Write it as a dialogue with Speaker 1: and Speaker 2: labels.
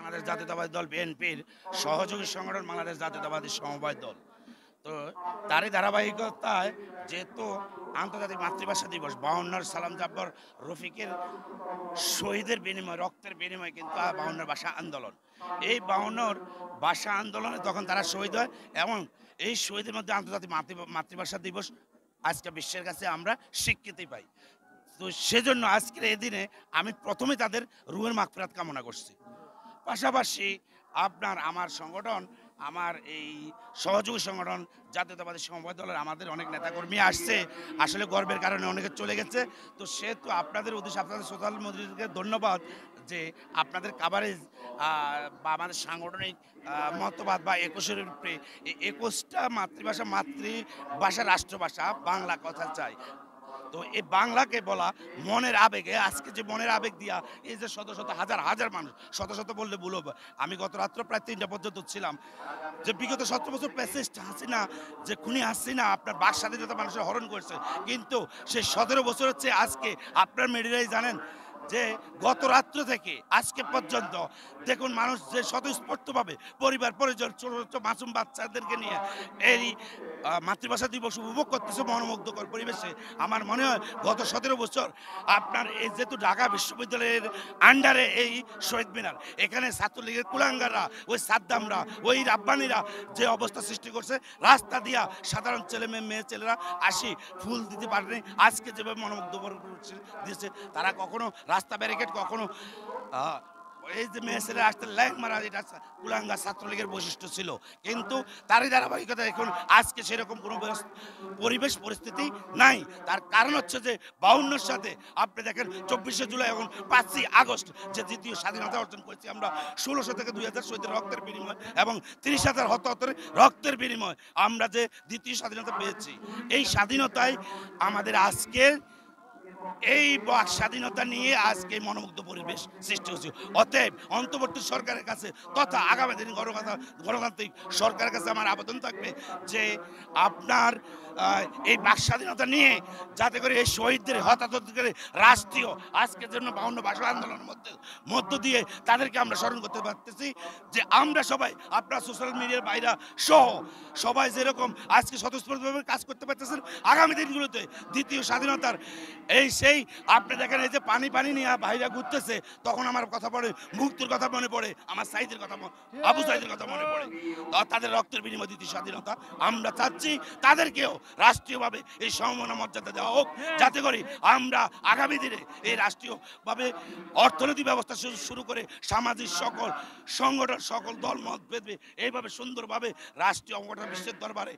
Speaker 1: বাংলাদেশ জাতীয়তাবাদী দল বিএনপির সহযোগী সংগঠন বাংলাদেশ জাতীয়তাবাদী সমবায় দল। তো তারই ধারাবাহিকতায় যেহেতু আন্তর্জাতিক মাতৃভাষা দিবস 52 সালাম জাব্বর রফিকের শহীদের বিনিময় রক্তের বিনিময় কিন্তু 52 ভাষা আন্দোলন, এই 52 ভাষা আন্দোলনে তখন তারা শহীদ হয় এবং এই শহীদের মধ্যে আন্তর্জাতিক মাতৃভাষা দিবস আজকে বিশ্বের কাছে আমরা স্বীকৃতি পাই। তো সেজন্য আজকের এই দিনে আমি প্রথমে তাদের রুহের মাগফিরাত কামনা করছি। পাশাপাশি আমার সংগঠন, আমার এই সহযোগী সংগঠন জাতীয়তাবাদী সমবায় দলের আমাদের অনেক নেতাকর্মী আসছে, আসলে গর্বের কারণে অনেকে চলে গেছে। তো সেহেতু আপনাদের উদ্দেশ্যে আপনাদের সোশ্যাল মিডিয়াকে ধন্যবাদ যে আপনাদের কাভারেজ বা আমাদের সাংগঠনিক মতবাদ বা 21-এর উপরে 21টা মাতৃভাষা রাষ্ট্রভাষা বাংলা কথা চাই। তো এই বাংলাকে বলা মনের আবেগে, আজকে যে মনের আবেগ দিয়া এই যে শত শত হাজার হাজার মানুষ, শত শত বললে ভুল হবে, আমি গত রাত্র প্রায় 3টা পর্যন্ত ছিলাম, যে বিগত 17 বছর প্যাসেজ হাসিনা, যে খুনি হাসিনা আপনার বাক স্বাধীনতা মানুষের হরণ করছে, কিন্তু সেই 17 বছর হচ্ছে আজকে আপনার মিডিয়ায় জানেন যে গত রাত্র থেকে আজকে পর্যন্ত দেখুন মানুষ যে স্বতঃস্ফূর্তভাবে পরিবার পরিজন ছোট ছোট মাসুম বাচ্চাদেরকে নিয়ে এই মাতৃভাষা দিবস উপভোগ করতেছে মনোমুগ্ধকর পরিবেশে। আমার মনে হয় গত 17 বছর আপনার এই যেহেতু ঢাকা বিশ্ববিদ্যালয়ের আন্ডারে এই শহীদ মিনার, এখানে ছাত্রলীগের কুলাঙ্গাররা, ওই সাদ্দামরা, ওই রাব্বানিরা যে অবস্থা সৃষ্টি করছে, রাস্তা দিয়া সাধারণ মেয়ে ছেলেরা আসি ফুল দিতে পারেনি। আজকে যেভাবে মনোমুগ্ধকর দিয়েছে, তারা কখনো রাস্তা ব্যারিকেড, কখনো এই যে মেয়ে ছেলে আসতে লাইন মারা, এটা কুলাঙ্গা ছাত্রলীগের বৈশিষ্ট্য ছিল, কিন্তু তারই ধারাবাহিকতা এখন আজকে সেরকম কোনো পরিবেশ পরিস্থিতি নাই। তার কারণ হচ্ছে যে 52-র সাথে আপনি দেখেন 24শে জুলাই এবং 5ই আগস্ট যে দ্বিতীয় স্বাধীনতা অর্জন করেছি আমরা, 1600 থেকে 2000 শহীদের রক্তের বিনিময় এবং 30,000 হতাহতের রক্তের বিনিময় আমরা যে দ্বিতীয় স্বাধীনতা পেয়েছি, এই স্বাধীনতায় আমাদের আজকের এই স্বাধীনতা নিয়ে আজকে মনোমুগ্ধ পরিবেশ সৃষ্টি হচ্ছে। অতএব অন্তর্বর্তী সরকারের কাছে তথা আগামী দিন গণতান্ত্রিক সরকারের কাছে আমার আবেদন থাকবে যে আপনার এই বাক স্বাধীনতা নিয়ে যাতে করে এই শহীদদের হতাহত করে রাষ্ট্রীয় আজকের জন্য 52 ভাষা আন্দোলনের মধ্য দিয়ে তাদেরকে আমরা স্মরণ করতে পারতেছি যে আমরা সবাই আপনার সোশ্যাল মিডিয়ার বাইরা সহ সবাই যেরকম আজকে স্বতঃস্ফূর্তভাবে কাজ করতে পারতেছেন, আগামী দিনগুলোতে দ্বিতীয় স্বাধীনতার সেই আপনি দেখেন এই যে পানি নিয়ে বাইরে ঘুরতেছে, তখন আমার কথা পড়ে, মুক্তির কথা মনে পড়ে, আমার সাইদের কথা, আবু সাইদের কথা মনে পড়ে। তাদের রক্তের বিনিময় দ্বিতীয় স্বাধীনতা আমরা চাচ্ছি তাদেরকেও রাষ্ট্রীয়ভাবে এই সম্মান মর্যাদা দেওয়া হোক, যাতে করে আমরা আগামী দিনে এই রাষ্ট্রীয়ভাবে অর্থনৈতিক ব্যবস্থা শুরু করে সামাজিক সকল সংগঠন, সকল দল মত ভেদে এইভাবে সুন্দরভাবে রাষ্ট্রীয় অঙ্গটা বিশ্বের দরবারে